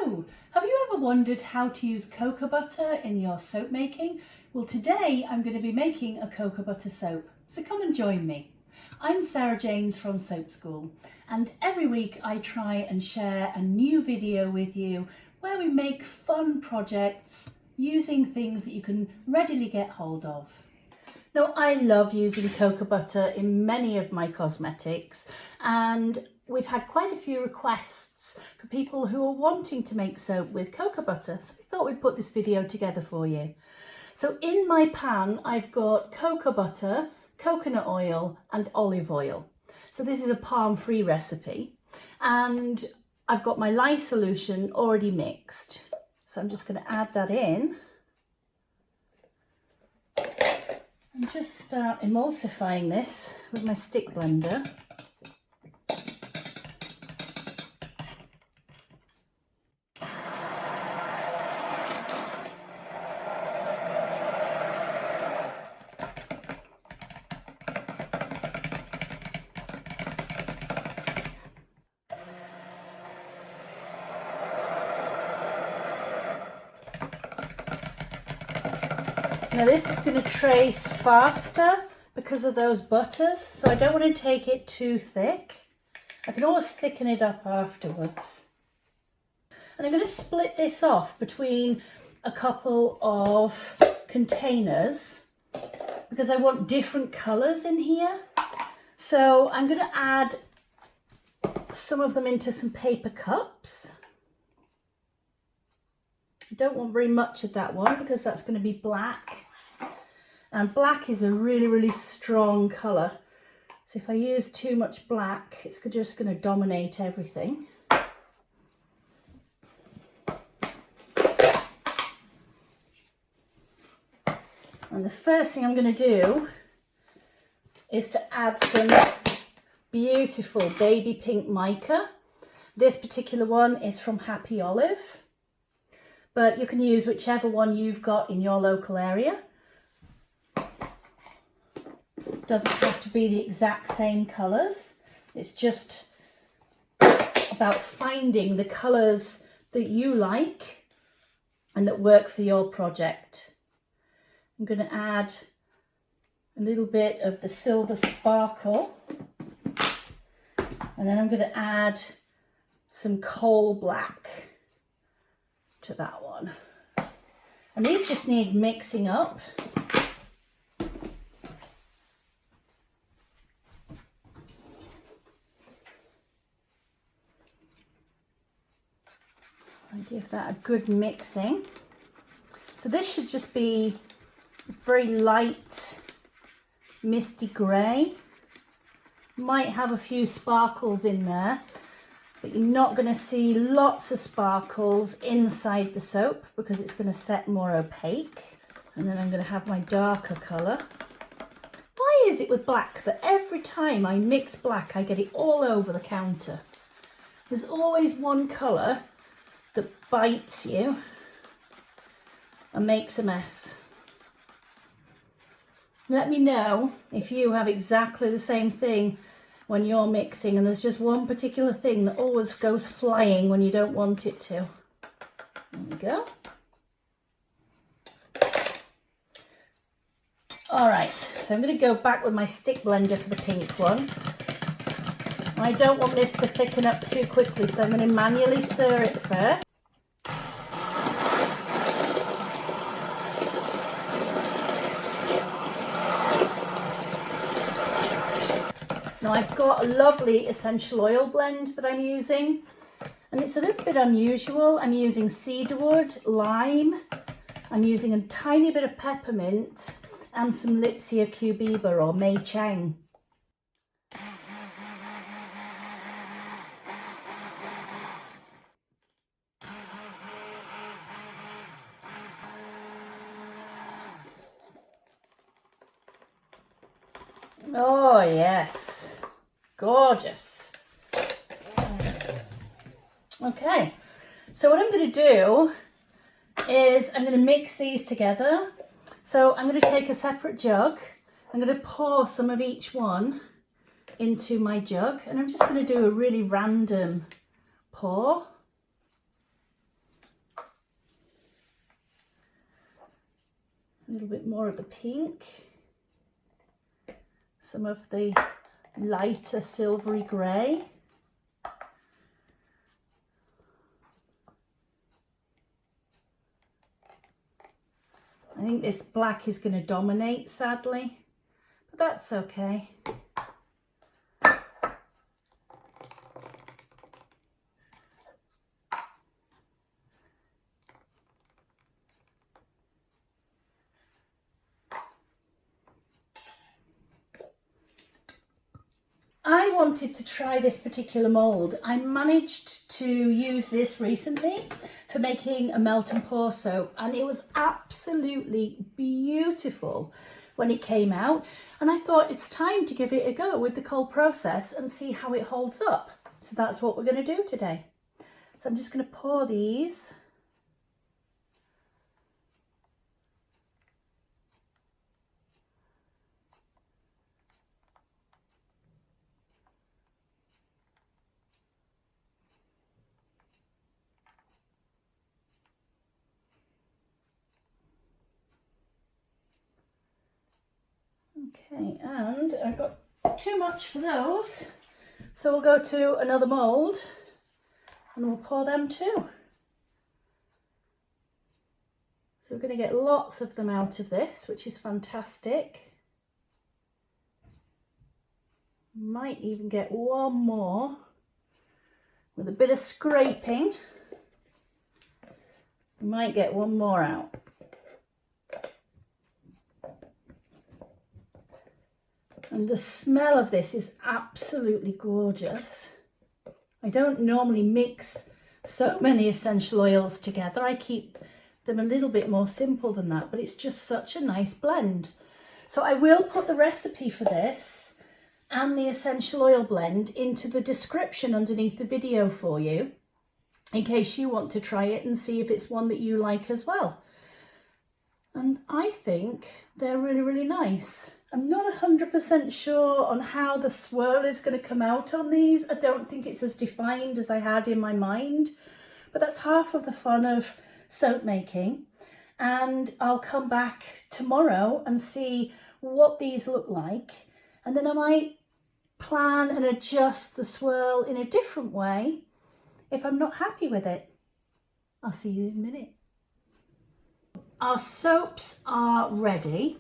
Hello! Have you ever wondered how to use cocoa butter in your soap making? Well, today I'm going to be making a cocoa butter soap, so come and join me. I'm Sarah Janes from Soap School, and every week I try and share a new video with you where we make fun projects using things that you can readily get hold of. Now, I love using cocoa butter in many of my cosmetics, and we've had quite a few requests for people who are wanting to make soap with cocoa butter, so we thought we'd put this video together for you. So in my pan I've got cocoa butter, coconut oil and olive oil. So this is a palm-free recipe, and I've got my lye solution already mixed. So I'm just going to add that in and just start emulsifying this with my stick blender. Now this is going to trace faster because of those butters, so I don't want to take it too thick. I can always thicken it up afterwards. And I'm going to split this off between a couple of containers because I want different colours in here. So I'm going to add some of them into some paper cups. I don't want very much of that one because that's going to be black. And black is a really strong colour. So if I use too much black, it's just going to dominate everything. And the first thing I'm going to do is to add some beautiful baby pink mica. This particular one is from Happy Olive, but you can use whichever one you've got in your local area. Doesn't have to be the exact same colours. It's just about finding the colours that you like and that work for your project. I'm going to add a little bit of the silver sparkle, and then I'm going to add some coal black to that one. And these just need mixing up. Give that a good mixing. So this should just be very light, misty grey. Might have a few sparkles in there, but you're not going to see lots of sparkles inside the soap because it's going to set more opaque. And then I'm going to have my darker colour. Why is it with black that every time I mix black I get it all over the counter? There's always one colour that bites you and makes a mess. Let me know if you have exactly the same thing when you're mixing and there's just one particular thing that always goes flying when you don't want it to. There we go. Alright, so I'm going to go back with my stick blender for the pink one. I don't want this to thicken up too quickly, so I'm going to manually stir it first. Now I've got a lovely essential oil blend that I'm using, and it's a little bit unusual. I'm using cedarwood, lime, I'm using a tiny bit of peppermint and some Lisea Cubeba or Mei Chang. Oh yes, gorgeous. Okay, so what I'm going to do is I'm going to mix these together. So I'm going to take a separate jug. I'm going to pour some of each one into my jug, and I'm just going to do a really random pour. little bit more of the pink, some of the lighter silvery grey. I think this black is going to dominate, sadly, but that's okay. I wanted to try this particular mould. I managed to use this recently for making a melt and pour soap, and it was absolutely beautiful when it came out, and I thought it's time to give it a go with the cold process and see how it holds up. So that's what we're going to do today. So I'm just going to pour these. Okay, and I've got too much for those, so we'll go to another mould and we'll pour them too. So we're going to get lots of them out of this, which is fantastic. Might even get one more with a bit of scraping. We might get one more out. And the smell of this is absolutely gorgeous. I don't normally mix so many essential oils together. I keep them a little bit more simple than that, but it's just such a nice blend. So I will put the recipe for this and the essential oil blend into the description underneath the video for you, in case you want to try it and see if it's one that you like as well. And I think they're really, really nice. I'm not 100% sure on how the swirl is going to come out on these. I don't think it's as defined as I had in my mind, but that's half of the fun of soap making. And I'll come back tomorrow and see what these look like, and then I might plan and adjust the swirl in a different way if I'm not happy with it. I'll see you in a minute. Our soaps are ready,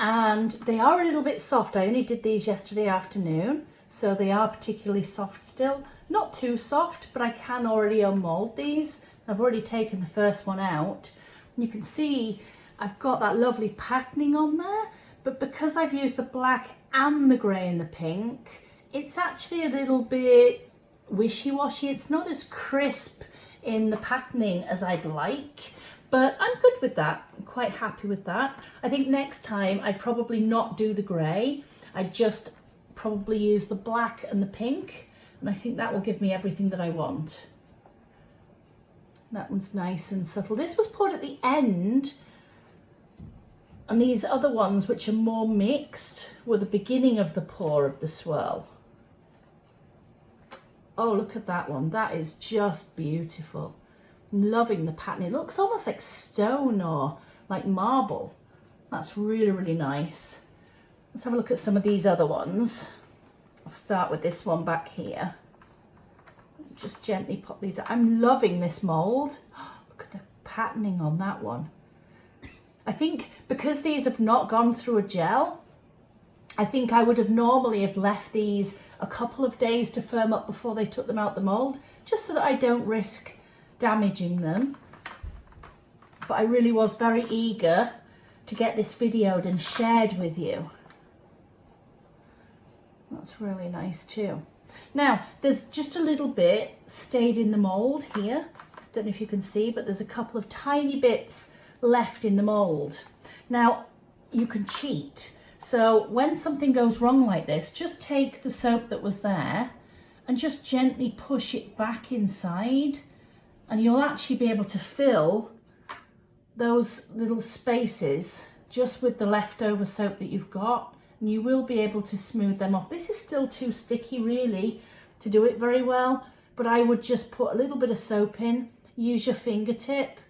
and they are a little bit soft. I only did these yesterday afternoon, so they are particularly soft still. Not too soft, but I can already unmold these. I've already taken the first one out. You can see I've got that lovely patterning on there, but because I've used the black and the grey and the pink, it's actually a little bit wishy-washy. It's not as crisp in the patterning as I'd like, but I'm good with that. I'm quite happy with that. I think next time I'd probably not do the grey. I'd just probably use the black and the pink, and I think that will give me everything that I want. That one's nice and subtle. This was poured at the end, and these other ones, which are more mixed, were the beginning of the pour of the swirl. Oh, look at that one. That is just beautiful. I'm loving the pattern. It looks almost like stone or like marble. That's really, really nice. Let's have a look at some of these other ones. I'll start with this one back here. Just gently pop these out. I'm loving this mould. Look at the patterning on that one. I think because these have not gone through a gel, I think I would have normally have left these a couple of days to firm up before they took them out the mould, just so that I don't risk damaging them. But I really was very eager to get this videoed and shared with you. That's really nice too. Now, there's just a little bit stayed in the mould here. Don't know if you can see, but there's a couple of tiny bits left in the mould. Now, you can cheat. So when something goes wrong like this, just take the soap that was there and just gently push it back inside, and you'll actually be able to fill those little spaces just with the leftover soap that you've got, and you will be able to smooth them off. This is still too sticky really to do it very well, but I would just put a little bit of soap in, use your fingertip,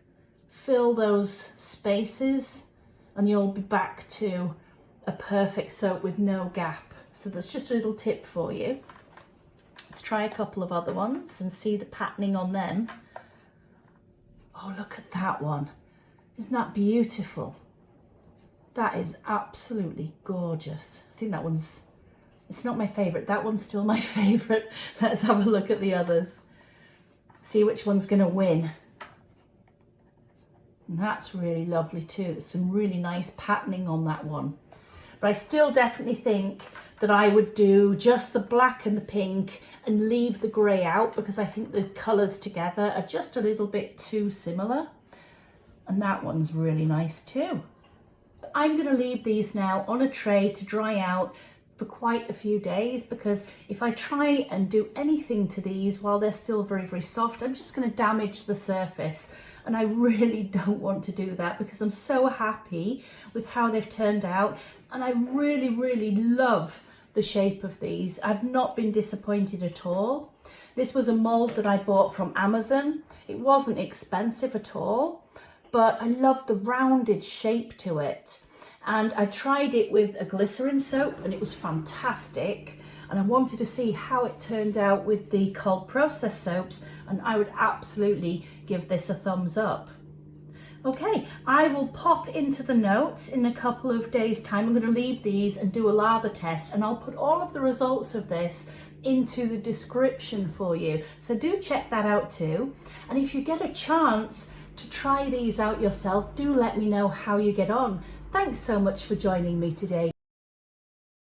fill those spaces, and you'll be back to a perfect soap with no gap. So that's just a little tip for you. Let's try a couple of other ones and see the patterning on them. Oh, look at that one. Isn't that beautiful? That is absolutely gorgeous. I think that one's, it's not my favourite. That one's still my favourite. Let's have a look at the others. See which one's going to win. And that's really lovely too. There's some really nice patterning on that one. But I still definitely think that I would do just the black and the pink and leave the grey out, because I think the colours together are just a little bit too similar. And that one's really nice too. I'm going to leave these now on a tray to dry out for quite a few days, because if I try and do anything to these while they're still very, very soft, I'm just going to damage the surface. And I really don't want to do that, because I'm so happy with how they've turned out. And I really, really love the shape of these. I've not been disappointed at all. This was a mould that I bought from Amazon. It wasn't expensive at all, but I love the rounded shape to it. And I tried it with a glycerin soap and it was fantastic. And I wanted to see how it turned out with the cold process soaps, and I would absolutely give this a thumbs up. Okay, I will pop into the notes in a couple of days' time. I'm going to leave these and do a lather test, and I'll put all of the results of this into the description for you. So do check that out too. And if you get a chance to try these out yourself, do let me know how you get on. Thanks so much for joining me today.